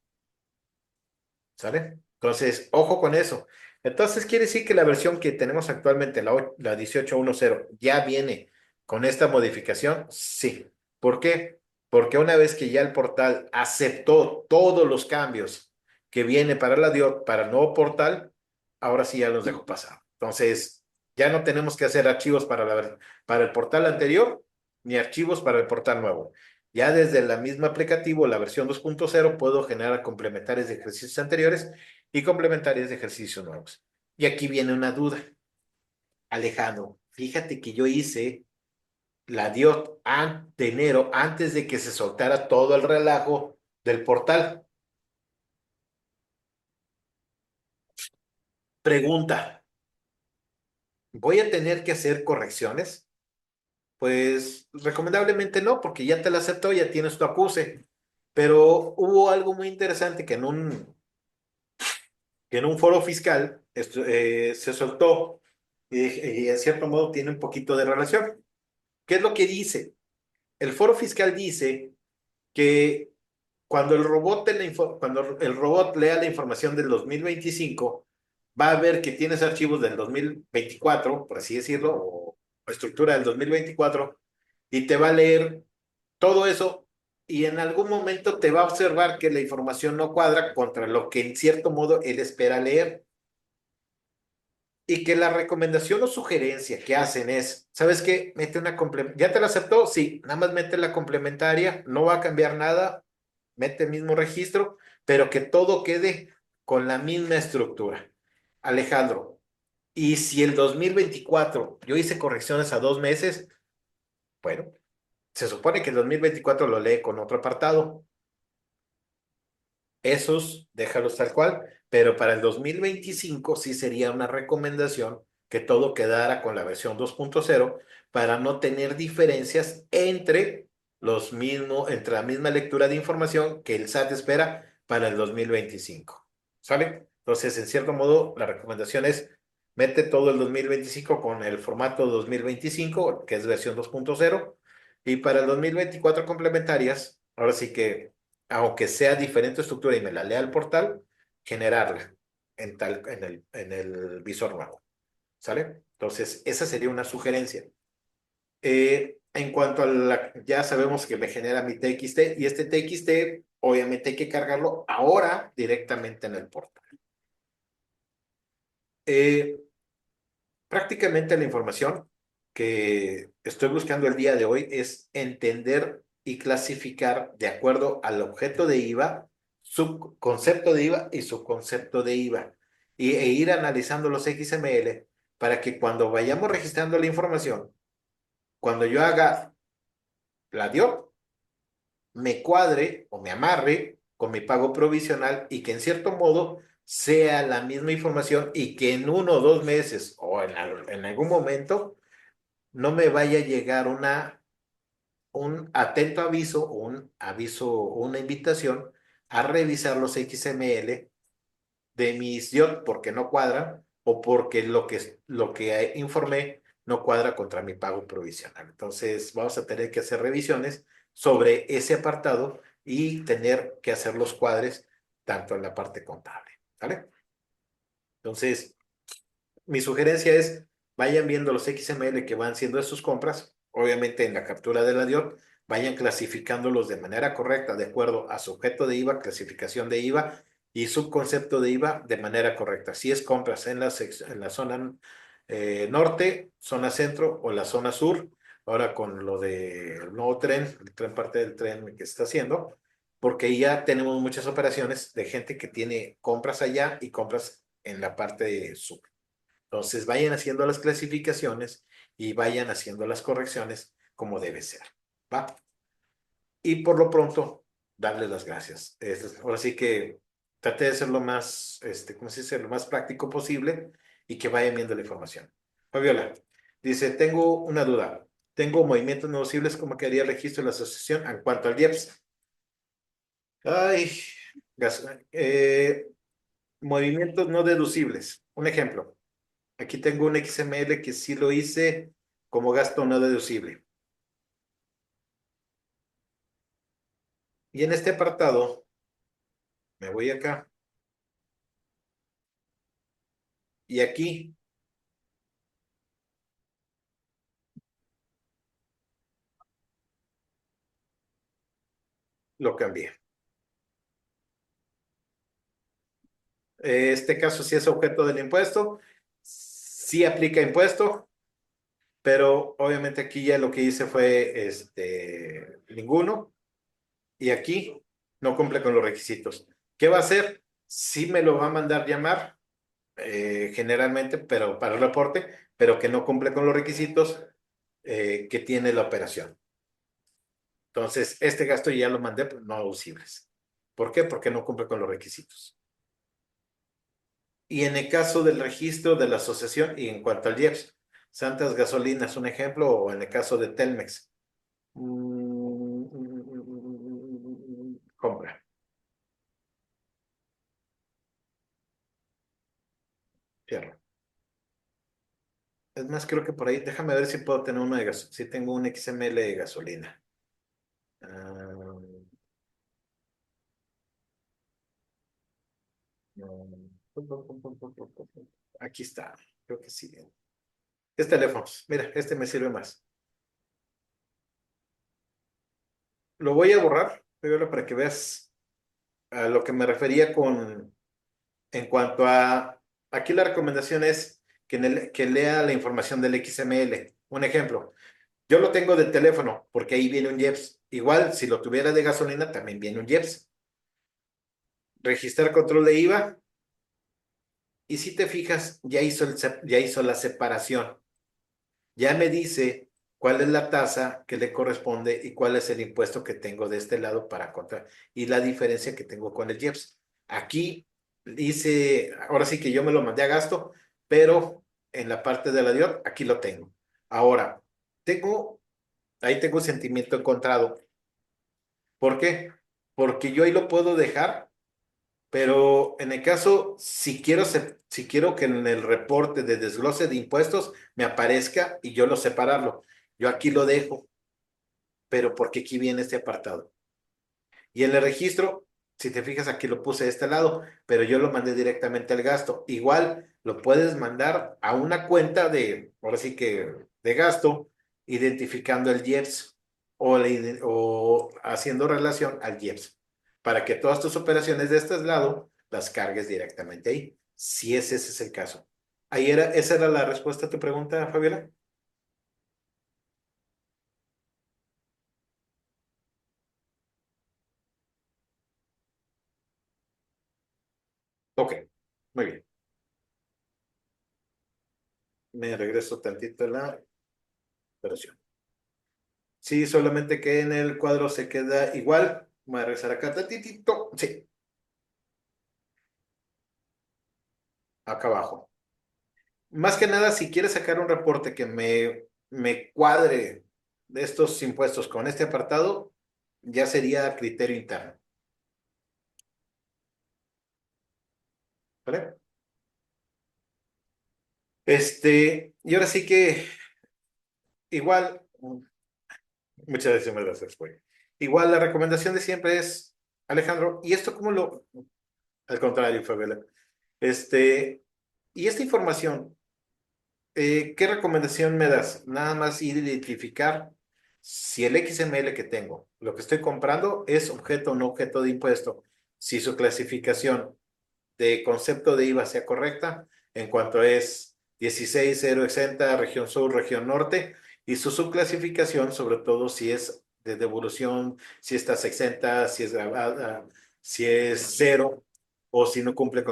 ¿Sale? Entonces, ojo con eso. Entonces, quiere decir que la versión que tenemos actualmente, la 18.10, ya viene con esta modificación. Sí. ¿Por qué? Porque una vez que ya el portal aceptó todos los cambios que viene para la DIOT, para el nuevo portal, ahora sí ya los dejo pasar. Entonces, ya no tenemos que hacer archivos para el portal anterior, ni archivos para el portal nuevo. Ya desde la misma aplicativo, la versión 2.0, puedo generar complementarios de ejercicios anteriores y complementarios de ejercicios nuevos. Y aquí viene una duda. Alejandro, fíjate que yo hice la dio de enero antes de que se soltara todo el relajo del portal. Pregunta, ¿voy a tener que hacer correcciones? Pues recomendablemente no, porque ya te la aceptó, ya tienes tu acuse. Pero hubo algo muy interesante que en un foro fiscal se soltó y en cierto modo tiene un poquito de relación. ¿Qué es lo que dice? El foro fiscal dice que cuando el robot lea la información del 2025, va a ver que tienes archivos del 2024, por así decirlo, o estructura del 2024, y te va a leer todo eso, y en algún momento te va a observar que la información no cuadra contra lo que en cierto modo él espera leer. Y que la recomendación o sugerencia que hacen es, ¿sabes qué? Mete una complementaria. ¿Ya te la aceptó? Sí, nada más mete la complementaria, no va a cambiar nada, mete el mismo registro, pero que todo quede con la misma estructura. Alejandro, y si el 2024 yo hice correcciones a 2 meses, bueno, se supone que el 2024 lo lee con otro apartado. Esos, déjalos tal cual, pero para el 2025 sí sería una recomendación que todo quedara con la versión 2.0 para no tener diferencias entre la misma lectura de información que el SAT espera para el 2025. ¿Sale? Entonces, en cierto modo, la recomendación es mete todo el 2025 con el formato 2025, que es versión 2.0, y para el 2024 complementarias, ahora sí que aunque sea diferente estructura y me la lea el portal, generarla en el visor nuevo. ¿Sale? Entonces, esa sería una sugerencia. En cuanto a ya sabemos que me genera mi TXT y este TXT, obviamente hay que cargarlo ahora directamente en el portal. Eh, Prácticamente la información que estoy buscando el día de hoy es entender y clasificar de acuerdo al objeto de IVA, subconcepto de IVA y subconcepto de IVA, e ir analizando los XML para que cuando vayamos registrando la información, cuando yo haga la DIOP, me cuadre o me amarre con mi pago provisional y que en cierto modo sea la misma información y que en 1 o 2 meses o en algún momento no me vaya a llegar un atento aviso o un aviso o una invitación a revisar los XML de mis DIOT porque no cuadran o porque lo que informé no cuadra contra mi pago provisional. Entonces vamos a tener que hacer revisiones sobre ese apartado y tener que hacer los cuadres tanto en la parte contable. ¿Vale? Entonces, mi sugerencia es, vayan viendo los XML que van siendo de sus compras, obviamente en la captura de la DIOT, vayan clasificándolos de manera correcta, de acuerdo a su objeto de IVA, clasificación de IVA y subconcepto de IVA de manera correcta. Si es compras en la zona norte, zona centro o la zona sur, ahora con lo del nuevo tren, el tren parte del tren que se está haciendo, porque ya tenemos muchas operaciones de gente que tiene compras allá y compras en la parte sur. Entonces vayan haciendo las clasificaciones y vayan haciendo las correcciones como debe ser. ¿Va? Y por lo pronto, darles las gracias. Ahora sí que trate de ser lo más, ¿cómo se dice? Lo más práctico posible y que vayan viendo la información. Fabiola, dice, tengo una duda. Tengo movimientos no deducibles, ¿cómo quedaría el registro de la asociación en cuanto al IEPS? Ay, gas- eh, movimientos no deducibles. Un ejemplo. Aquí tengo un XML que sí lo hice como gasto no deducible. Y en este apartado, me voy acá y aquí lo cambié. Este caso sí es objeto del impuesto, sí aplica impuesto, pero obviamente aquí ya lo que hice fue ninguno y aquí no cumple con los requisitos. ¿Qué va a hacer? Sí me lo va a mandar llamar generalmente, pero para el reporte, pero que no cumple con los requisitos que tiene la operación. Entonces, este gasto ya lo mandé, pero no auxibles. ¿Por qué? Porque no cumple con los requisitos. Y en el caso del registro de la asociación y en cuanto al IEPS, Santas Gasolinas, un ejemplo, o en el caso de Telmex, compra, cierro. Es más, creo que por ahí, déjame ver si puedo tener uno de gasolina, si tengo un XML de gasolina. Ah, no. Aquí está, creo que sí. Es teléfonos, mira, este me sirve más. Lo voy a borrar, pero para que veas a lo que me refería con, en cuanto a, aquí la recomendación es que lea la información del XML. Un ejemplo, yo lo tengo de teléfono porque ahí viene un IEPS. Igual, si lo tuviera de gasolina, también viene un IEPS. Registrar control de IVA. Y si te fijas, ya hizo la separación. Ya me dice cuál es la tasa que le corresponde y cuál es el impuesto que tengo de este lado para contar y la diferencia que tengo con el IEPS. Aquí dice, ahora sí que yo me lo mandé a gasto, pero en la parte de la DIOT, aquí lo tengo. Ahora, tengo, ahí tengo un sentimiento encontrado. ¿Por qué? Porque yo ahí lo puedo dejar, pero en el caso, si quiero que en el reporte de desglose de impuestos me aparezca y yo lo separarlo, yo aquí lo dejo, pero porque aquí viene este apartado. Y en el registro, si te fijas, aquí lo puse de este lado, pero yo lo mandé directamente al gasto. Igual lo puedes mandar a una cuenta de, ahora sí que, de gasto, identificando el IEPS o haciendo relación al IEPS, para que todas tus operaciones de este lado las cargues directamente ahí, si ese es el caso. Esa era la respuesta a tu pregunta, Fabiola. Ok, muy bien. Me regreso tantito a la operación. Sí, solamente que en el cuadro se queda igual. Voy a regresar acá tantitito. Sí, acá abajo. Más que nada, si quieres sacar un reporte que me cuadre de estos impuestos con este apartado, ya sería criterio interno. ¿Vale? Y ahora sí que igual, muchas gracias, güey. Igual la recomendación de siempre es, Alejandro, ¿y esto cómo lo? Al contrario, Fabiola. Este, y esta información. ¿Qué recomendación me das? Nada más ir a identificar si el XML que tengo, lo que estoy comprando, es objeto o no objeto de impuesto. Si su clasificación de concepto de IVA sea correcta, en cuanto es 16.0 exenta, región sur, región norte, y su subclasificación, sobre todo si es de devolución, si estás exenta, si es grabada, si es cero, o si no cumple con